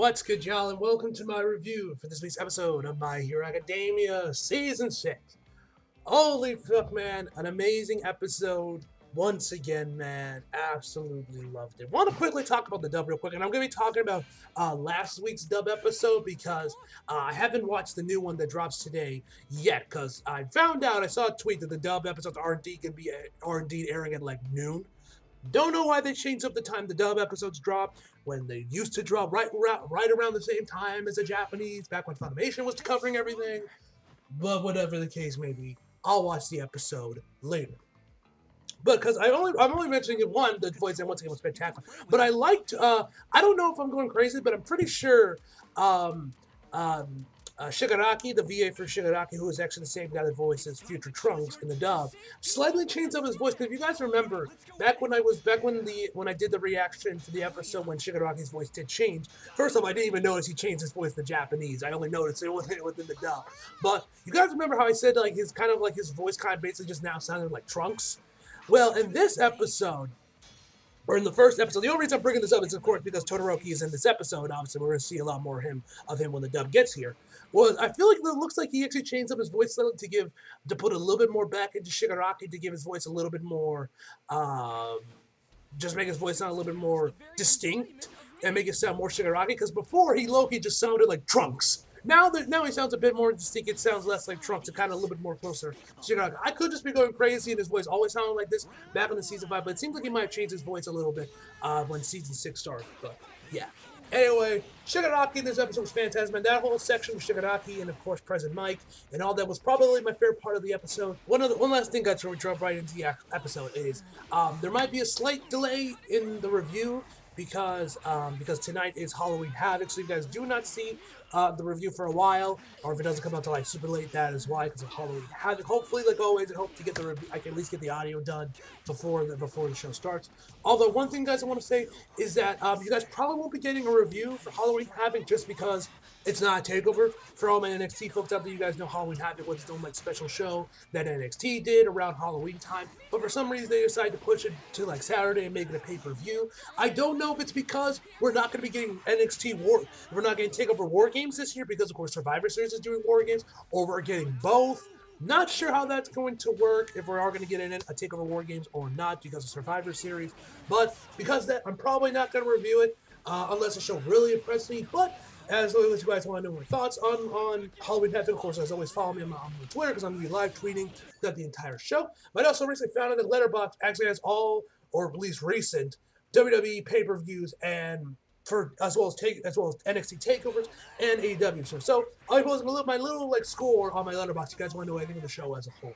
What's good, y'all, and welcome to my review for this week's episode of My Hero Academia Season 6. Holy fuck, man, an amazing episode once again, man. Absolutely loved it. Want to quickly talk about the dub real quick, and I'm going to be talking about last week's dub episode because I haven't watched the new one that drops today yet because I found out, I saw a tweet that the dub episodes are indeed airing at like noon. Don't know why they changed up the time the dub episodes drop when they used to drop right around the same time as the Japanese, back when Funimation was covering everything. But whatever the case may be, I'll watch the episode later. But because I'm only mentioning it, one, the voice and once again was spectacular. But I liked I don't know if I'm going crazy, but I'm pretty sure um, um, Shigaraki, the VA for Shigaraki, who is actually the same guy that voices Future Trunks in the dub, slightly changed up his voice. Because if you guys remember, when I did the reaction to the episode when Shigaraki's voice did change, first off, I didn't even notice he changed his voice to Japanese. I only noticed it within the dub. But you guys remember how I said like his voice kind of basically just now sounded like Trunks? Well, in this episode, or in the first episode, the only reason I'm bringing this up is, of course, because Todoroki is in this episode. Obviously, we're going to see a lot more of him when the dub gets here. Well, I feel like it looks like he actually changed up his voice slightly to put a little bit more back into Shigaraki, to give his voice a little bit more, just make his voice sound a little bit more distinct and make it sound more Shigaraki. Because before, he low-key just sounded like Trunks. Now he sounds a bit more distinct. It sounds less like Trunks and kind of a little bit more closer to Shigaraki. I could just be going crazy and his voice always sounded like this back in the season 5, but it seems like he might have changed his voice a little bit when season 6 started. But yeah. Anyway, Shigaraki in this episode was fantastic, man. That whole section with Shigaraki and, of course, President Mike and all that was probably my favorite part of the episode. One last thing, guys, before we jump right into the episode is there might be a slight delay in the review because tonight is Halloween Havoc, so you guys do not see the review for a while, or if it doesn't come out till like super late, that is why, because of Halloween Havoc. Hopefully, like always, I hope to get the review. I can at least get the audio done before the show starts. Although one thing, guys, I want to say is that you guys probably won't be getting a review for Halloween Havoc just because it's not a takeover. For all my NXT folks out there, you guys know Halloween Havoc was its own like special show that NXT did around Halloween time. But for some reason, they decided to push it to like Saturday and make it a pay-per-view. I don't know if it's because we're not going to be getting we're not getting Takeover War Games this year because, of course, Survivor Series is doing War Games, or we're getting both. Not sure how that's going to work, if we are going to get in a Takeover War Games or not because of Survivor Series. But because of that, I'm probably not going to review it unless the show really impresses me. But as always, you guys want to know my thoughts on Halloween Havoc, of course, as always, follow me on Twitter because I'm going to be live tweeting throughout the entire show. But I also recently found out that Letterboxd actually has all, or at least recent, WWE pay-per-views and as well as NXT takeovers and AEW shows. So I'll be posting my little like score on my Letterboxd. You guys want to know anything of the show as a whole.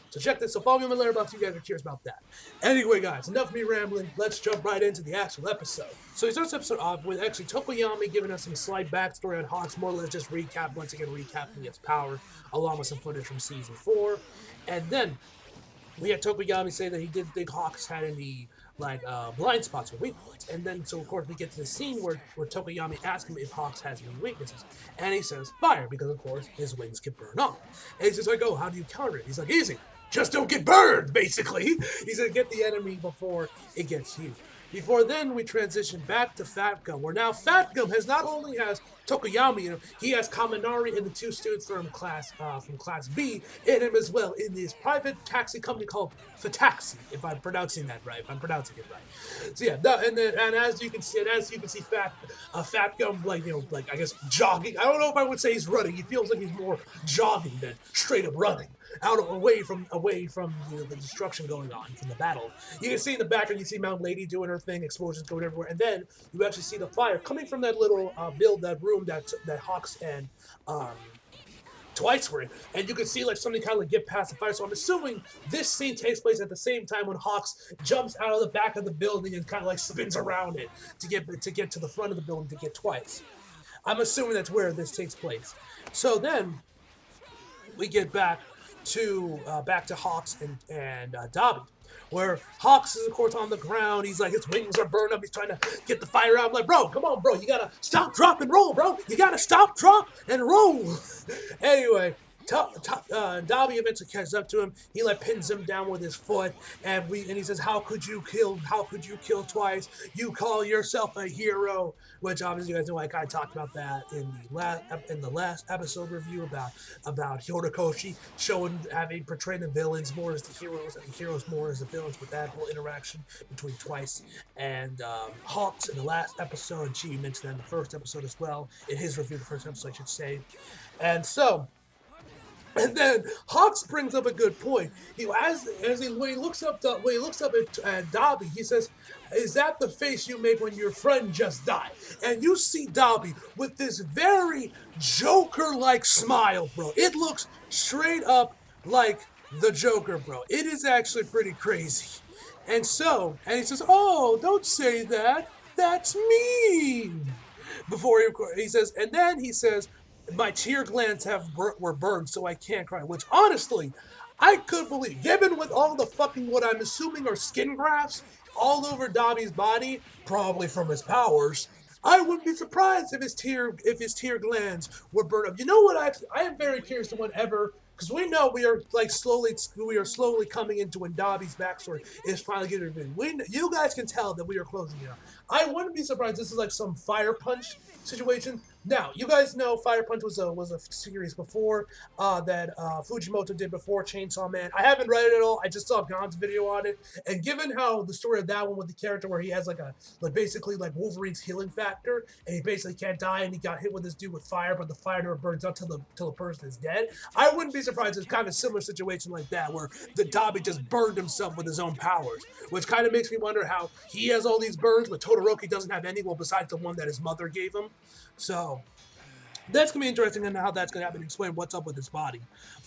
So check this. So follow me on my Letterboxd. You guys are curious about that. Anyway, guys, enough of me rambling. Let's jump right into the actual episode. So we start this episode off with actually Tokoyami giving us some slight backstory on Hawks, more or less just recapping its power, along with some footage from season 4. And then we had Tokoyami say that he didn't think Hawks had any blind spots or weak points. And then, so of course, we get to the scene where Tokoyami asks him if Hawks has any weaknesses. And he says, fire, because of course, his wings can burn off. And he says, like, oh, how do you counter it? He's like, easy. Just don't get burned, basically. He's going to get the enemy before it gets you. Before then, we transition back to Fat Gum, where now Fat Gum not only has Tokoyami, he has Kaminari and the two students from Class B in him as well, in this private taxi company called Fataxi, if I'm pronouncing that right. So yeah, and as you can see, Fat Gum, I guess jogging. I don't know if I would say he's running. He feels like he's more jogging than straight up running. Away from the destruction going on from the battle. You can see in the background, you see Mount Lady doing her thing, explosions going everywhere, and then you actually see the fire coming from that little that room that Hawks and Twice were in, and you can see like something kind of like get past the fire. So I'm assuming this scene takes place at the same time when Hawks jumps out of the back of the building and kind of like spins around it to get to the front of the building to get Twice. I'm assuming that's where this takes place. So then we get back to Hawks and Dobby, where Hawks is of course on the ground. He's like, his wings are burned up. He's trying to get the fire out. I'm like, bro, come on, bro. You gotta stop, drop, and roll, bro. You gotta stop, drop, and roll. Anyway, Dobby eventually catches up to him. He like pins him down with his foot, and he says, "How could you kill? How could you kill twice? You call yourself a hero?" Which obviously you guys know I kind of talked about that in the last episode review about Horikoshi showing having portraying the villains more as the heroes and the heroes more as the villains with that whole interaction between Twice and Hawks in the last episode. She mentioned that in the first episode as well in his review, the first episode I should say, and so. And then Hawks brings up a good point. When he looks up at Dobby, he says, "Is that the face you make when your friend just died?" And you see Dobby with this very Joker-like smile, bro. It looks straight up like the Joker, bro. It is actually pretty crazy. And he says, "Oh, don't say that. That's mean." Before he says, and then he says, "My tear glands were burned, so I can't cry." Which honestly, I could believe, given with all the fucking what I'm assuming are skin grafts all over Dobby's body, probably from his powers. I wouldn't be surprised if his tear glands were burned up. You know what? I am very curious to whatever, because we know we are slowly coming into when Dobby's backstory is finally getting revealed. You guys can tell that we are closing it out. I wouldn't be surprised this is like some Fire Punch situation. Now, you guys know Fire Punch was a series before that Fujimoto did before Chainsaw Man. I haven't read it at all. I just saw God's video on it, and given how the story of that one with the character where he has basically like Wolverine's healing factor, and he basically can't die, and he got hit with this dude with fire, but the fire never burns out till the person is dead. I wouldn't be surprised if it's kind of a similar situation like that where the Dobby just burned himself with his own powers, which kind of makes me wonder how he has all these burns, but Todoroki doesn't have any, well, besides the one that his mother gave him. So that's gonna be interesting in how that's gonna happen. Explain what's up with his body,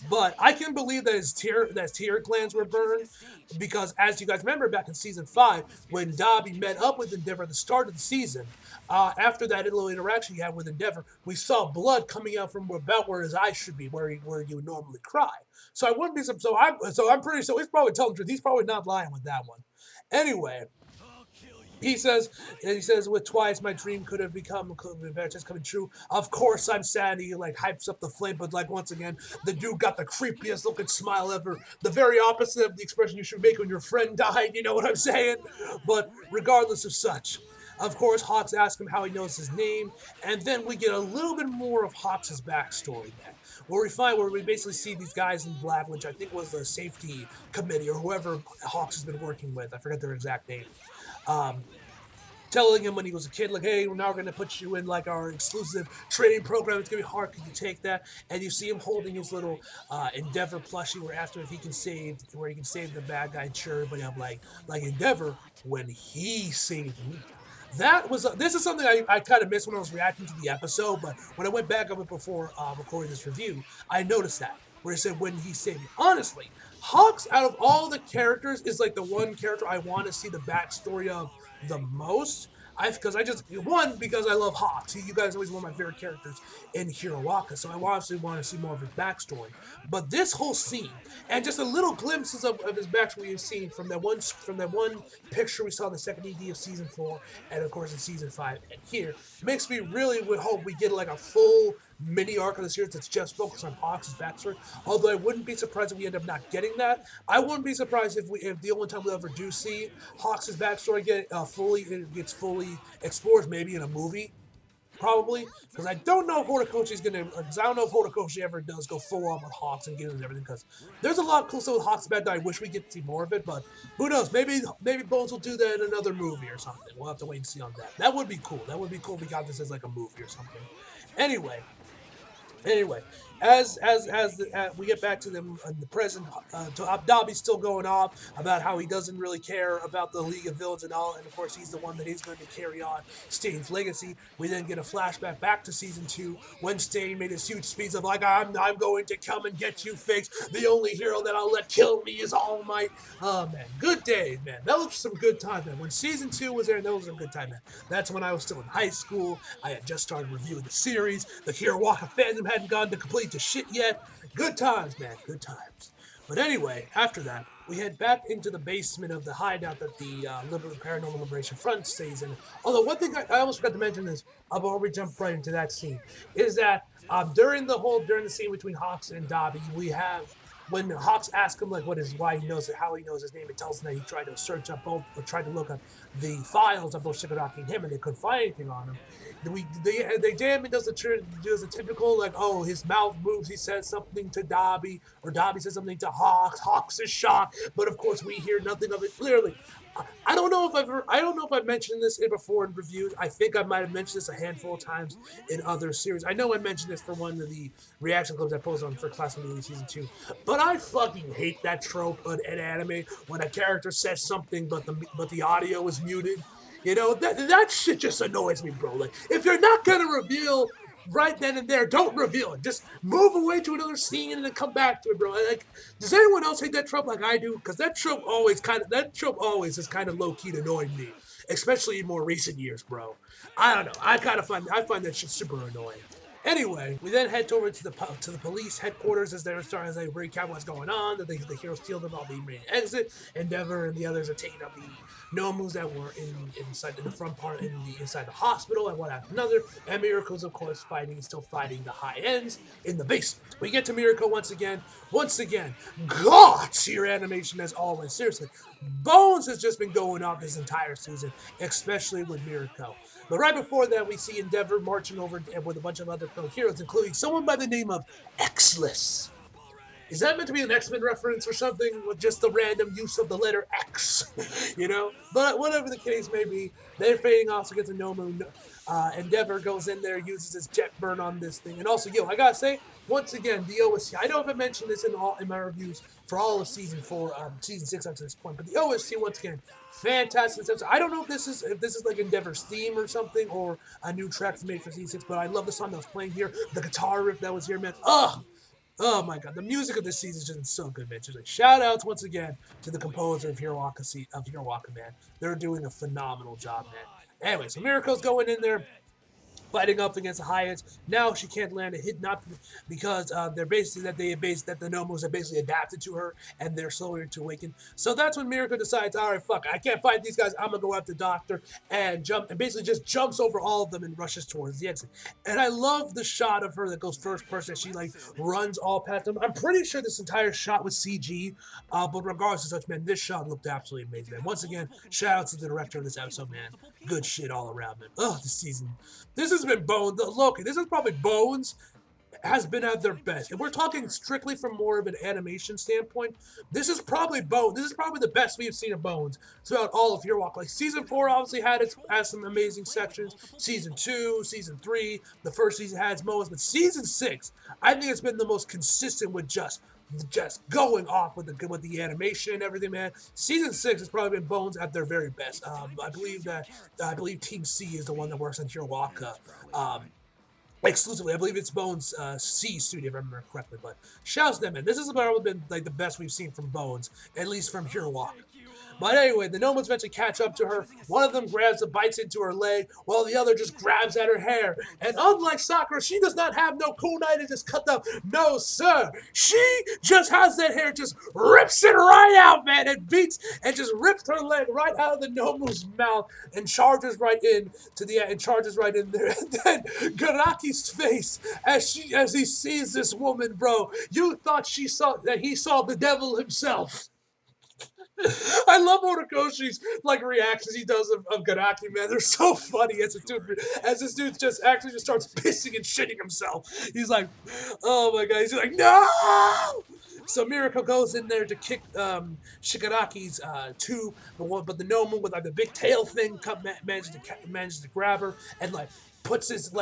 but I can believe that his tear glands were burned because, as you guys remember, back in season 5, when Dobby met up with Endeavor at the start of the season, after that little interaction he had with Endeavor, we saw blood coming out from about where his eyes should be, where you would normally cry. So I wouldn't be so he's probably telling the truth. He's probably not lying with that one. Anyway, he says, with Twice, my dream could have just coming true. Of course, I'm sad. He like hypes up the flame, but like once again, the dude got the creepiest looking smile ever. The very opposite of the expression you should make when your friend died. You know what I'm saying? But regardless of such. Of course, Hawks asks him how he knows his name, and then we get a little bit more of Hawks' backstory then, where we basically see these guys in black, which I think was the safety committee or whoever Hawks has been working with. I forget their exact name. Um, Telling him when he was a kid, like, "Hey, now we're gonna put you in like our exclusive training program. It's gonna be hard. Can you take that?" And you see him holding his little Endeavor plushie, where after if he can save the bad guy, sure. But I'm like Endeavor when he saved me. This is something I kind of missed when I was reacting to the episode, but when I went back of it before recording this review, I noticed that where he said when he saved me. Honestly, Hawks out of all the characters is like the one character I want to see the backstory of the most. Because I love Hawks. You guys are always one of my favorite characters in Hiroaka, so I obviously want to see more of his backstory. But this whole scene and just a little glimpses of his backstory we've seen from that one picture we saw in the second ED of season 4, and of course in season 5, and here makes me really would hope we get like a full mini arc of the series that's just focused on Hawks' backstory. Although I wouldn't be surprised if we end up not getting that. I wouldn't be surprised if the only time we ever do see Hawks' backstory gets fully explored, maybe in a movie. Probably, because I don't know if Horikoshi ever does go full on with Hawks and get into everything. Because there's a lot cool stuff with Hawks back that I wish we get to see more of it. But who knows? Maybe Bones will do that in another movie or something. We'll have to wait and see on that. That would be cool. That would be cool if we got this as like a movie or something. Anyway, Anyway, we get back to them in the present, Dobby's still going off about how he doesn't really care about the League of Villains and all, and of course he's the one that is going to carry on Stain's legacy. We then get a flashback back to season 2 when Stain made his huge speech of like, I'm going to come and get you fixed. The only hero that I'll let kill me is All Might. Oh man, good days, man. That was some good time, man. When season 2 was there, that was a good time, man. That's when I was still in high school. I had just started reviewing the series. The Hiroaka fandom hadn't gone to complete to shit yet. Good times, man. Good times. But anyway, after that, we head back into the basement of the hideout that the Paranormal Liberation Front stays in. Although one thing I almost forgot to mention is, before we jump right into that scene, is that During the scene between Hawks and Dobby, we have when Hawks asks him like why he knows it, how he knows his name, it tells him that he tried to search up both or tried to look up the files of both Shigaraki and him, and they couldn't find anything on him. They damn it does a typical like, oh, his mouth moves, he says something to Dobby, or Dobby says something to Hawks. Hawks is shocked, but of course we hear nothing of it clearly. I don't know if I've mentioned this before in reviews. I think I might have mentioned this a handful of times in other series. I know I mentioned this for one of the reaction clips I posted on for Class of the Season 2. But I fucking hate that trope in anime when a character says something but the audio is muted. You know, that shit just annoys me, bro. Like, if you're not gonna reveal right then and there, don't reveal it. Just move away to another scene and then come back to it, bro. Like, does anyone else hate that trope like I do? Because that trope always has kind of low key annoyed me, especially in more recent years, bro. I don't know. I find that shit super annoying. Anyway, we then head over to the police headquarters as they're starting to recap what's going on. That the heroes steal them all the main exit. Endeavor and the others are taking up the Nomus that were inside the front part inside the hospital and one after another. And Miracle's of course still fighting the high ends in the basement. We get to Miracle once again. God tier animation as always. Seriously, Bones has just been going off this entire season, especially with Miracle. But right before that, we see Endeavor marching over with a bunch of other pro heroes, including someone by the name of Xless. Is that meant to be an X-Men reference or something with just the random use of the letter X? You know? But whatever the case may be, they're fading off to get to Nomu. Endeavor goes in there, uses his jet burn on this thing. And also, I gotta say, once again, the OST. I know I've mentioned this in my reviews for all of season 6 up to this point, but the OST once again, fantastic. I don't know if this is like Endeavor's theme or something, or a new track made for season 6, but I love the song that was playing here, the guitar riff that was here, man. Oh my god, the music of this season is just so good, man. Just like shout outs once again to the composer of Hiroaka, man. They're doing a phenomenal job, man. Anyway, so Miracle's going in there, fighting up against the Hyats. Now she can't land a hit, not because that the Nomos have basically adapted to her and they're slower to awaken. So that's when Miracle decides, all right, fuck, I can't fight these guys. I'm gonna go after Doctor and basically just jumps over all of them and rushes towards the exit. And I love the shot of her that goes first person. She like runs all past them. I'm pretty sure this entire shot was CG, but regardless of such, man, this shot looked absolutely amazing, man. Once again, shout out to the director of this episode, man. Good shit all around, man. This season. This has been Bones. Look, this is probably Bones has been at their best. If we're talking strictly from more of an animation standpoint, this is probably Bones. This is probably the best we've seen of Bones throughout all of Hero Walk. Like season 4 obviously has some amazing sections. Season 2, season 3, the first season had its moments, but season 6, I think it's been the most consistent with just going off with the animation and everything, man. Season 6 has probably been Bones at their very best. I believe Team C is the one that works on Hiroaka. Exclusively, I believe it's Bones C studio, if I remember correctly. But shouts to them, man. This has probably been like the best we've seen from Bones, at least from Hiroaka. But anyway, the Nomads eventually catch up to her. One of them grabs and bites into her leg, while the other just grabs at her hair. And unlike Sakura, she does not have no kunai to just cut them. No, sir. She just has that hair, just rips it right out, man, and beats and just rips her leg right out of the Nomu's mouth and charges right in there. And then Garaki's face as he sees this woman, bro. You thought he saw the devil himself. I love Horikoshi's like reactions he does of Garaki, man. They're so funny as this dude just starts pissing and shitting himself. He's like, oh my god, he's like, no! So Miracle goes in there to kick Shigaraki's tube, but the Nomu with like the big tail thing manages to grab her and like puts his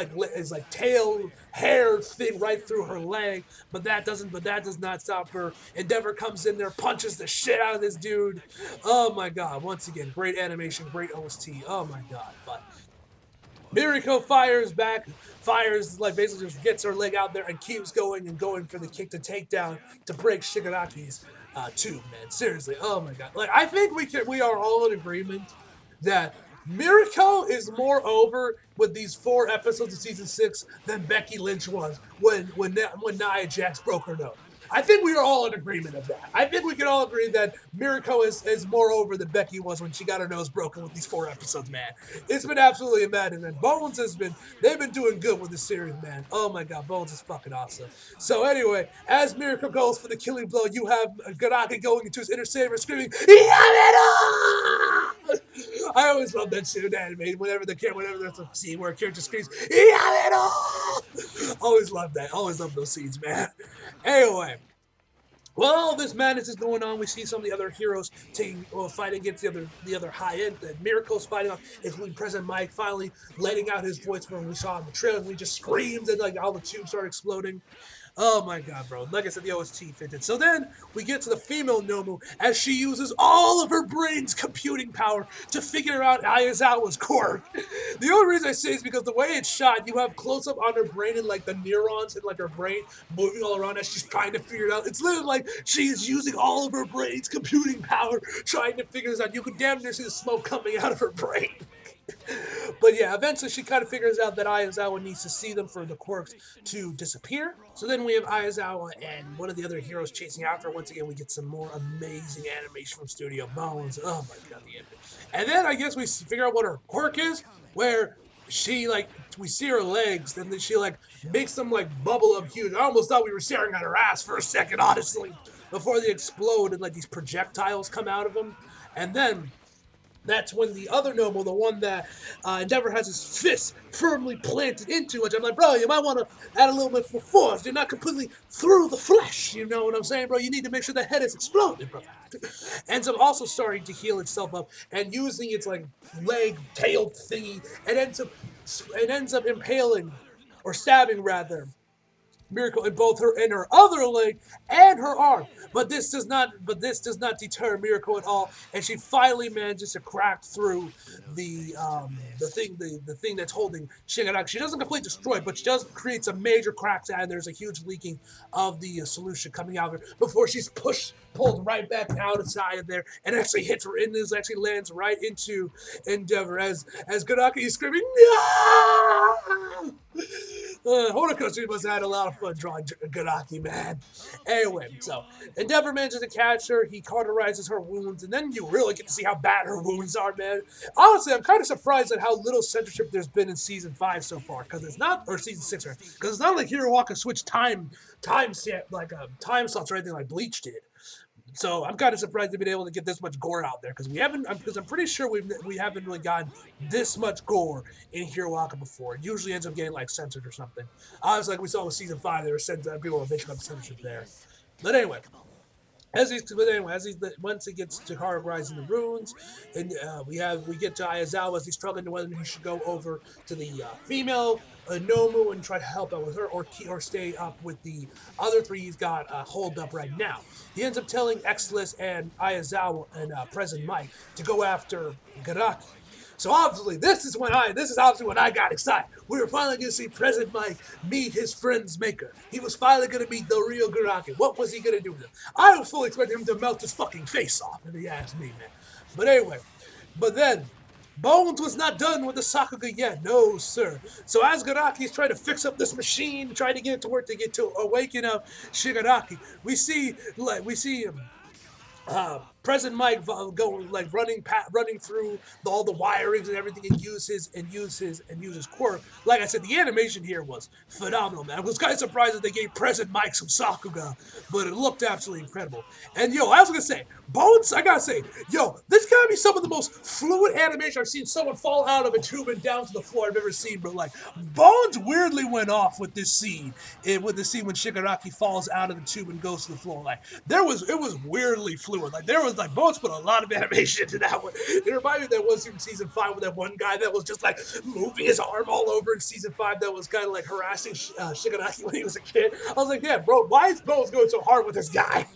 tail hair thing right through her leg, but that does not stop her. Endeavor comes in there, punches the shit out of this dude. Oh my god, once again, great animation, great OST. Oh my god. But Miriko fires back, like basically just gets her leg out there and keeps going for the kick to take down to break Shigaraki's tube, man. Seriously, oh my god. Like I think we are all in agreement that Miriko is more over with these 4 episodes of season 6 than Becky Lynch was when Nia Jax broke her nose. I think we are all in agreement of that. I think we can all agree that Mirko is more over than Becky was when she got her nose broken with these 4 episodes, man. It's been absolutely amazing, man. Bones has been, they've been doing good with this series, man. Oh my god, Bones is fucking awesome. So anyway, as Mirko goes for the killing blow, you have Garaki going into his inner saber screaming, Yamero! I always love that shit in anime. Whenever there's a scene where a character screams, Yamero! Always love that. Always love those scenes, man. Anyway, well, this madness is going on. We see some of the other heroes fighting against the other high end that Miracle's fighting off, including President Mike finally letting out his voice when we saw in the trailer. We just screamed and like all the tubes start exploding. Oh my god, bro. Like I said, the OST fitted. So then we get to the female Nomu as she uses all of her brain's computing power to figure out Ayazawa's quirk. The only reason I say is because the way it's shot, you have close up on her brain and like the neurons in like her brain moving all around as she's trying to figure it out. It's literally like she's using all of her brain's computing power trying to figure this out. You can damn near see the smoke coming out of her brain. But yeah, eventually she kind of figures out that Ayazawa needs to see them for the quirks to disappear. So then we have Ayazawa and one of the other heroes chasing after her. Once again, we get some more amazing animation from Studio Bones. Oh my god, the image. And then I guess we figure out what her quirk is, where she like we see her legs, and then she like makes them like bubble up huge. I almost thought we were staring at her ass for a second, honestly, before they explode and like these projectiles come out of them, and then that's when the other noble, the one that Endeavor has his fist firmly planted into, which I'm like, bro, you might want to add a little bit more force. You're not completely through the flesh. You know what I'm saying, bro? You need to make sure the head is exploded, bro. Ends up also starting to heal itself up and using its like leg tail thingy, and ends up impaling or stabbing rather Miracle in both her other leg and her arm. But this does not deter Miracle at all, and she finally manages to crack through the thing that's holding Shigaraki. She doesn't completely destroy it, but she does create some major cracks, and there's a huge leaking of the solution coming out of her before she's pulled right back outside of there, and actually hits her in this, actually lands right into Endeavor as Garaki is screaming, no! Horikoshi must have had a lot of fun drawing Garaki, man. Anyway, so Endeavor manages to catch her. He cauterizes her wounds, and then you really get to see how bad her wounds are, man. Honestly, I'm kind of surprised at how little censorship there's been in season 5 so far, because it's not, or season 6, right? Because it's not like Hiroaka switched time slots or anything like Bleach did. So I'm kind of surprised they've been able to get this much gore out there, because I'm pretty sure we haven't really gotten this much gore in Hiroaka before. It usually ends up getting like censored or something. Obviously, like we saw with season 5, there were people were bitching about the censorship there. But anyway, once he gets to categorizing the runes, and we get to Ayazawa as he's struggling to whether he should go over to the female Nomu and try to help out with her, or stay up with the other 3 he's got holed up right now. He ends up telling Exless and Ayazawa and President Mike to go after Garaki. So obviously, this is obviously when I got excited. We were finally going to see President Mike meet his friend's maker. He was finally going to meet the real Garaki. What was he going to do with him? I was fully expecting him to melt his fucking face off, if he asked me, man. But anyway, then Bones was not done with the Sakuga yet. No, sir. So as Garaki is trying to fix up this machine, trying to get it to work to get to awaken up Shigaraki, we see President Mike going like running through all the wirings and everything, and use his quirk. Like I said, the animation here was phenomenal, man. I was kind of surprised that they gave President Mike some Sakuga, but it looked absolutely incredible. And I was gonna say, Bones, I gotta say, this gotta be some of the most fluid animation I've seen someone fall out of a tube and down to the floor I've ever seen. But like, Bones weirdly went off with this scene, when Shigaraki falls out of the tube and goes to the floor. Like, it was weirdly fluid. Like, there was like Bones put a lot of animation into that one. It reminded me of that one scene in season 5 with that one guy that was just like moving his arm all over in season 5 that was kind of like harassing Shigaraki when he was a kid. I was like, yeah, bro, why is Bones going so hard with this guy?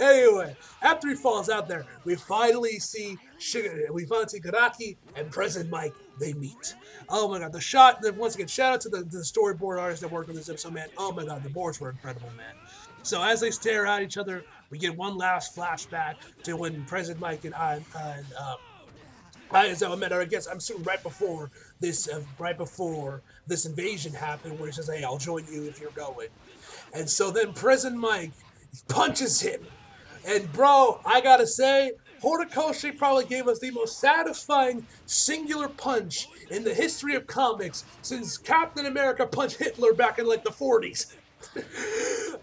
Anyway, after he falls out there, we finally see Garaki and President Mike. They meet. Oh my god, the shot, once again, shout out to the storyboard artists that worked on this episode, man. Oh my god, the boards were incredible, man. So as they stare at each other, we get one last flashback to when President Mike and Ayazawa met her. I guess I'm assuming right before this invasion happened, where he says, "Hey, I'll join you if you're going." And so then President Mike He punches him. And bro, I gotta say, Horikoshi probably gave us the most satisfying singular punch in the history of comics since Captain America punched Hitler back in like the 40s.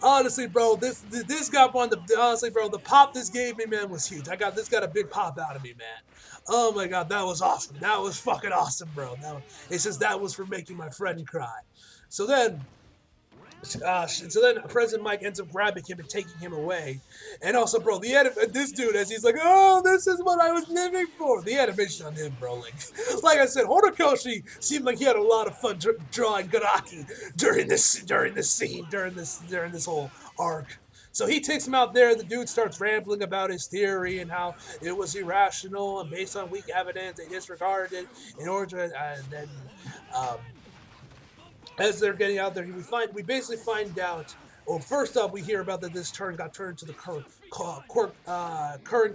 Honestly, bro, this got one. Honestly, bro, the pop this gave me, man, was huge. This got a big pop out of me, man. Oh my god, that was awesome. That was fucking awesome, bro. It's just that was for making my friend cry. So then so then President Mike ends up grabbing him and taking him away. And also, bro, this dude, as he's like, oh, this is what I was living for. The animation on him, bro, like I said, Horikoshi seemed like he had a lot of fun drawing Garaki during this scene, during this whole arc. So he takes him out there. The dude starts rambling about his theory and how it was irrational and based on weak evidence. They disregarded it in order to, and then um, as they're getting out there, we basically find out. Well, first up, we hear about that this turn got turned to the current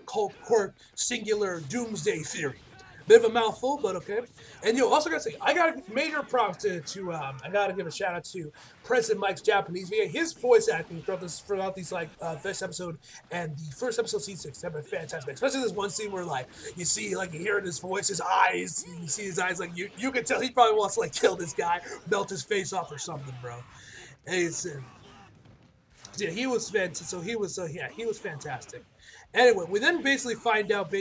cult quirk singular doomsday theory. Bit of a mouthful, but okay. And also gotta say, I got major props I gotta give a shout out to President Mike's Japanese VA. His voice acting throughout these first episode and the first episode season 6 have been fantastic. Especially this one scene where you see you hear in his voice, his eyes, you see his eyes you can tell he probably wants to kill this guy, melt his face off or something, bro. And it's yeah, he was fantastic. So he was fantastic. Anyway, we then basically find out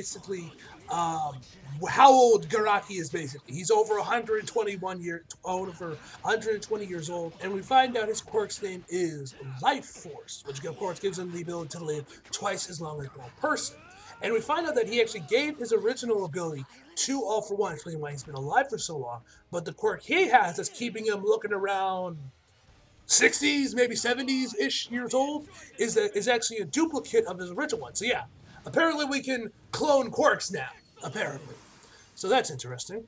how old Garaki is. Basically, he's over 120 years old, and we find out his quirk's name is Life Force, which of course gives him the ability to live twice as long as a normal person. And we find out that he actually gave his original ability to All For One, explaining why he's been alive for so long. But the quirk he has that's keeping him looking around 60s, maybe 70s-ish years old, is actually a duplicate of his original one. So yeah, apparently we can clone quirks now, apparently. So that's interesting.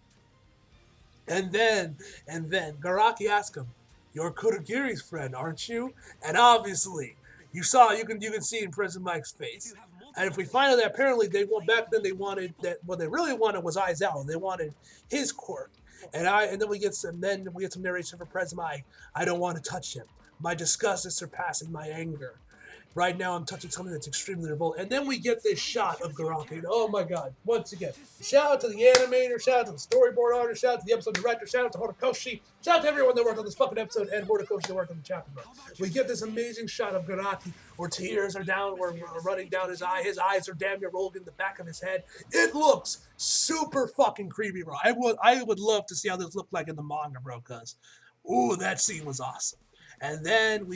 And then Garaki asks him, "You're Kurogiri's friend, aren't you?" And obviously, you can see in President Mike's face. And if we find out that apparently they wanted that what they really wanted was Aizawa. They wanted his quirk. And then we get some narration from President Mike. "I don't want to touch him. My disgust is surpassing my anger. Right now, I'm touching something that's extremely revolting." And then we get this shot of Garaki. And oh my god, once again, shout out to the animator, shout out to the storyboard artist, shout out to the episode director, shout out to Horikoshi, shout out to everyone that worked on this fucking episode, and Horikoshi that worked on the chapter. We get this amazing shot of Garaki where tears are running down his eye. His eyes are damn near rolled in the back of his head. It looks super fucking creepy, bro. I would love to see how this looked like in the manga, bro, because, ooh, that scene was awesome. And then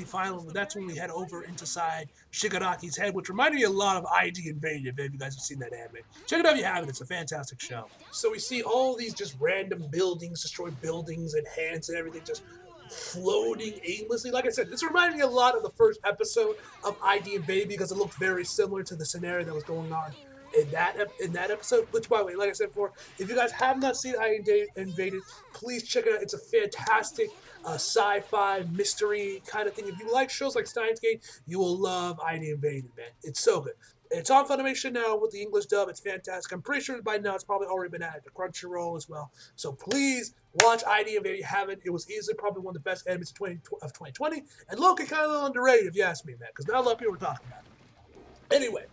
that's when we head over inside Shigaraki's head, which reminded me a lot of ID Invaded, if you guys have seen that anime. Check it out if you haven't, it's a fantastic show. So we see all these just random buildings, destroyed buildings and hands and everything just floating aimlessly. Like I said, this reminded me a lot of the first episode of ID Invaded because it looked very similar to the scenario that was going on in that episode. Which, by the way, like I said before, if you guys have not seen ID Invaded, please check it out. It's a fantastic sci-fi mystery kind of thing. If you like shows like Steins Gate, you will love ID Invaded, man. It's so good. It's on Funimation now with the English dub. It's fantastic. I'm pretty sure by now it's probably already been added to Crunchyroll as well. So please watch ID Invaded if you haven't. It was easily probably one of the best animes of 2020. And Loki kind of underrated if you ask me, man, because not a lot of people are talking about it. Anyway,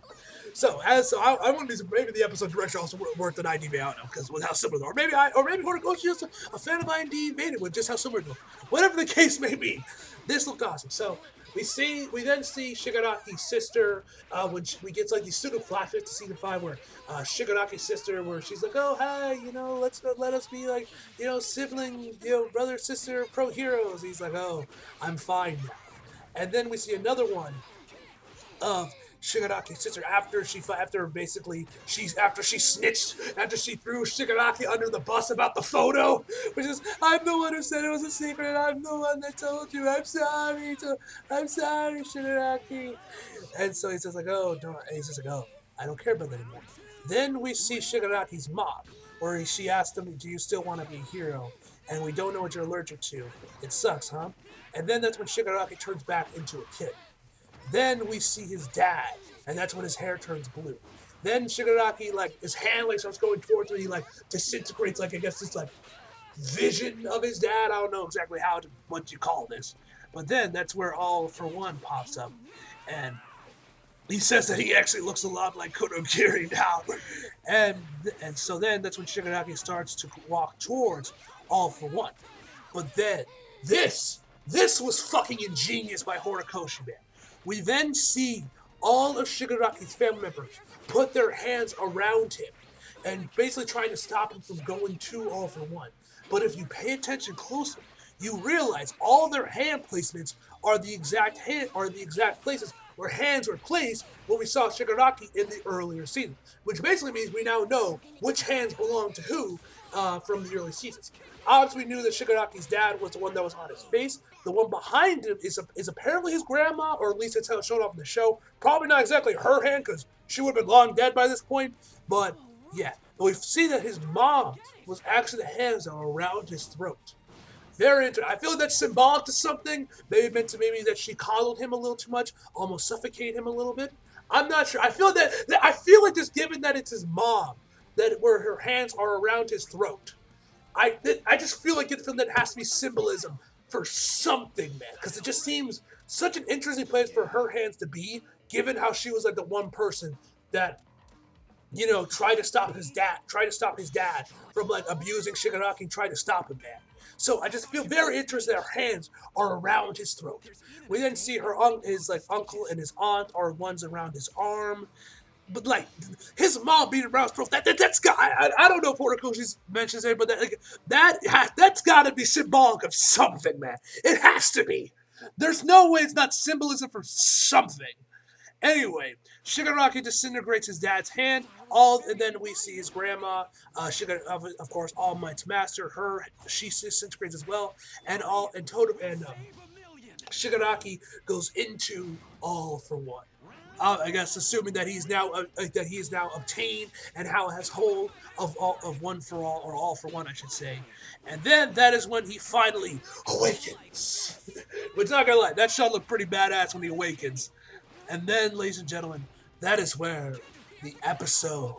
I wouldn't be maybe the episode director also worked on ID Invaded, I don't know, because with how similar they are. Maybe Horikoshi is just a fan of ID Invaded with just how similar they are. Whatever the case may be, this looked awesome. So we then see Shigaraki's sister when we get these pseudo flashbacks to season 5 where Shigaraki's sister, where she's like, "Oh hi, let us be sibling, brother sister pro heroes." He's like, "Oh, I'm fine now." And then we see another one of Shigaraki's sister after she snitched, after she threw Shigaraki under the bus about the photo, which is, "I'm the one who said it was a secret. I'm the one that told you. I'm sorry, Shigaraki." And so he says "Oh, don't." And he's just "Oh, I don't care about that anymore." Then we see Shigaraki's mom, where she asked him, "Do you still want to be a hero? And we don't know what you're allergic to. It sucks, huh?" And then that's when Shigaraki turns back into a kid. Then we see his dad, and that's when his hair turns blue. Then Shigaraki, his hand starts going towards him. He disintegrates, I guess this vision of his dad. I don't know exactly what you call this, but then that's where All For One pops up, And he says that he actually looks a lot like Kodogiri now. And so then that's when Shigaraki starts to walk towards All for One. But then this was fucking ingenious by Horikoshi, man. We then see all of Shigaraki's family members put their hands around him and basically trying to stop him from going to All for One. But if you pay attention closely, you realize all their hand placements are the exact places where hands were placed when we saw Shigaraki in the earlier season, which basically means we now know which hands belong to who from the early seasons. Obviously, we knew that Shigaraki's dad was the one that was on his face. The one behind him is apparently his grandma, or at least that's how it showed up in the show. Probably not exactly her hand, because she would have been long dead by this point. But yeah, but we see that his mom was actually the hands that were around his throat. Very interesting. I feel like that's symbolic to something. Maybe meant to that she coddled him a little too much, almost suffocate him a little bit. I'm not sure. I feel like just given that it's his mom, that where her hands are around his throat. I just feel like that has to be symbolism for something, man. Because it just seems such an interesting place for her hands to be, given how she was like the one person that tried to stop his dad from like abusing Shigaraki, tried to stop him, man. So I just feel very interested that her hands are around his throat. We then see his uncle and his aunt are ones around his arm. But like his mom being around his throat, that's got I don't know if Horikoshi mentions it, but that's got to be symbolic of something, man. It has to be. There's no way it's not symbolism for something. Anyway, Shigaraki disintegrates his dad's hand. And then we see his grandma, of course, All Might's master. She disintegrates as well, and Shigaraki goes into All for One. I guess assuming that he is now obtained and how has hold of One for All, or All for One, I should say. And then that is when he finally awakens. But not gonna lie, that shot looked pretty badass when he awakens. And then, ladies and gentlemen, that is where the episode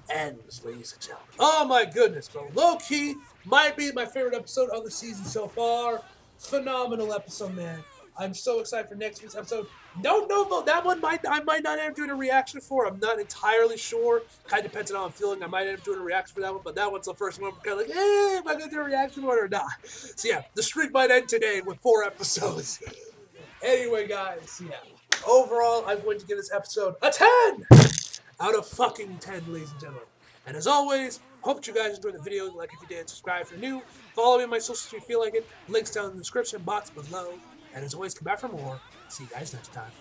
ends, ladies and gentlemen. Oh my goodness, bro. Low key might be my favorite episode of the season so far. Phenomenal episode, man. I'm so excited for next week's episode. Don't know about that one. I might not end up doing a reaction for. I'm not entirely sure. Kind of depends on how I'm feeling. I might end up doing a reaction for that one, but that one's the first one. I'm kind of like, am I going to do a reaction for it or not? So yeah, the streak might end today with 4 episodes. Anyway, guys, yeah. Overall, I'm going to give this episode a 10 out of fucking 10, ladies and gentlemen. And as always, hope you guys enjoyed the video. Like if you did, subscribe if you're new. Follow me on my socials if you feel like it. Links down in the description box below. And as always, come back for more. See you guys next time.